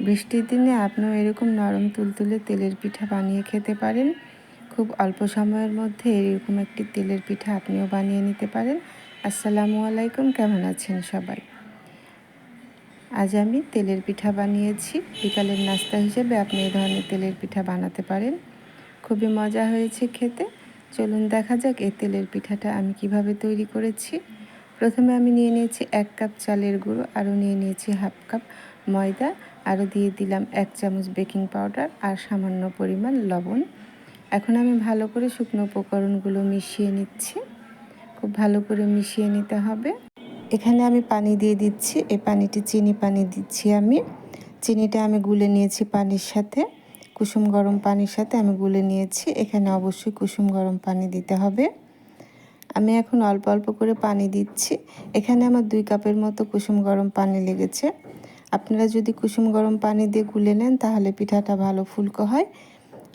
বৃষ্টির দিনে আপনিও এরকম নরম তুলতুলে তেলের পিঠা বানিয়ে খেতে পারেন। খুব অল্প সময়ের মধ্যে এরকম একটি তেলের পিঠা আপনিও বানিয়ে নিতে পারেন। আসসালামু আলাইকুম, কেমন আছেন সবাই? আজ আমি তেলের পিঠা বানিয়েছি। বিকালের নাস্তা হিসেবে আপনি এই ধরনের তেলের পিঠা বানাতে পারেন। খুবই মজা হয়েছে খেতে। চলুন দেখা যাক এই তেলের পিঠাটা আমি কিভাবে তৈরি করেছি। প্রথমে আমি নিয়ে নিয়েছি 1 কাপ চালের গুঁড়ো, আরও নিয়ে নিয়েছি হাফ কাপ ময়দা, আরও দিয়ে দিলাম 1 চামচ বেকিং পাউডার আর সামান্য পরিমাণ লবণ। এখন আমি ভালো করে শুকনো উপকরণগুলো মিশিয়ে নিচ্ছি। খুব ভালো করে মিশিয়ে নিতে হবে। এখানে আমি পানি দিয়ে দিচ্ছি। এই পানিটি চিনি পানি দিচ্ছি আমি। চিনিটা আমি গুলে নিয়েছি পানির সাথে, কুসুম গরম পানির সাথে আমি গুলে নিয়েছি। এখানে অবশ্যই কুসুম গরম পানি দিতে হবে। আমি এখন অল্প অল্প করে পানি দিচ্ছি। এখানে আমার 2 কাপের মতো কুসুম গরম পানি লেগেছে। আপনারা যদি কুসুম গরম পানি দিয়ে গুলে নেন তাহলে পিঠাটা ভালো ফুলকো হয়।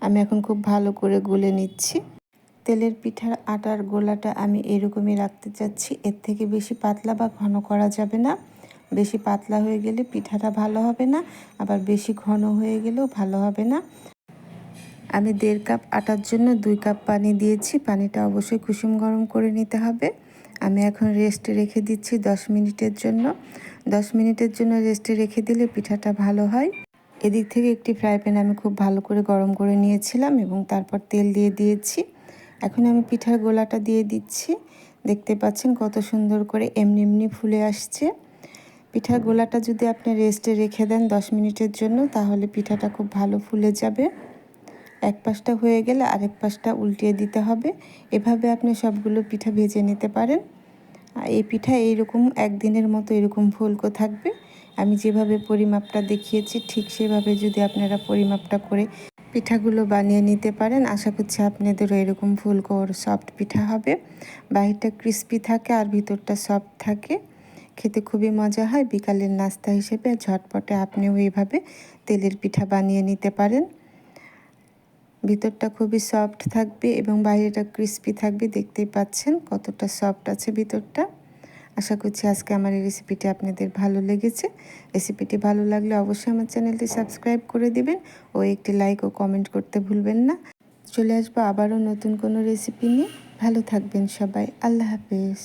আমি এখন খুব ভালো করে গুলে নিচ্ছি। তেলের পিঠার আটার গোলাটা আমি এরকমই রাখতে চাচ্ছি। এর থেকে বেশি পাতলা বা ঘন করা যাবে না। বেশি পাতলা হয়ে গেলে পিঠাটা ভালো হবে না, আবার বেশি ঘন হয়ে গেলেও ভালো হবে না। আমি 1.5 কাপ আটার জন্য 2 কাপ পানি দিয়েছি। পানিটা অবশ্যই কুসুম গরম করে নিতে হবে। আমি এখন রেস্টে রেখে দিচ্ছি 10 মিনিটের জন্য। 10 মিনিটের জন্য রেস্টে রেখে দিলে পিঠাটা ভালো হয়। এদিক থেকে একটি ফ্রাই প্যান আমি খুব ভালো করে গরম করে নিয়েছিলাম এবং তারপর তেল দিয়ে দিয়েছি। এখন আমি পিঠার গোলাটা দিয়ে দিচ্ছি। দেখতে পাচ্ছেন কত সুন্দর করে এমনি এমনি ফুলে আসছে। পিঠার গোলাটা যদি আপনি রেস্টে রেখে দেন 10 মিনিটের জন্য তাহলে পিঠাটা খুব ভালো ফুলে যাবে। এক পাশটা হয়ে গেলে আরেক পাশটা উল্টিয়ে দিতে হবে। এভাবে আপনি সবগুলো পিঠা ভেজে নিতে পারেন। এই পিঠা এইরকম একদিনের মতো এরকম ফুলকো থাকবে। আমি যেভাবে পরিমাপটা দেখিয়েছি ঠিক সেভাবে যদি আপনারা পরিমাপটা করে পিঠাগুলো বানিয়ে নিতে পারেন, আশা করছি আপনাদেরও এরকম ফুলকো সফট পিঠা হবে। বাহিরটা ক্রিস্পি থাকে আর ভিতরটা সফট থাকে। খেতে খুবই মজা হয়। বিকালের নাস্তা হিসেবে ঝটপটে আপনিও এইভাবে তেলের পিঠা বানিয়ে নিতে পারেন। ভিতরটা খুবই সফট থাকবে এবং বাইরেটা ক্রিস্পি থাকবে। দেখতেই পাচ্ছেন কতটা সফট আছে ভিতরটা। আশা করছি আজকে আমার এই রেসিপিটি আপনাদের ভালো লেগেছে। রেসিপিটি ভালো লাগলে অবশ্যই আমার চ্যানেলটি সাবস্ক্রাইব করে দিবেন ও একটি লাইক ও কমেন্ট করতে ভুলবেন না। চলে আসবো আবারও নতুন কোনো রেসিপি নিয়ে। ভালো থাকবেন সবাই। আল্লাহ হাফেজ।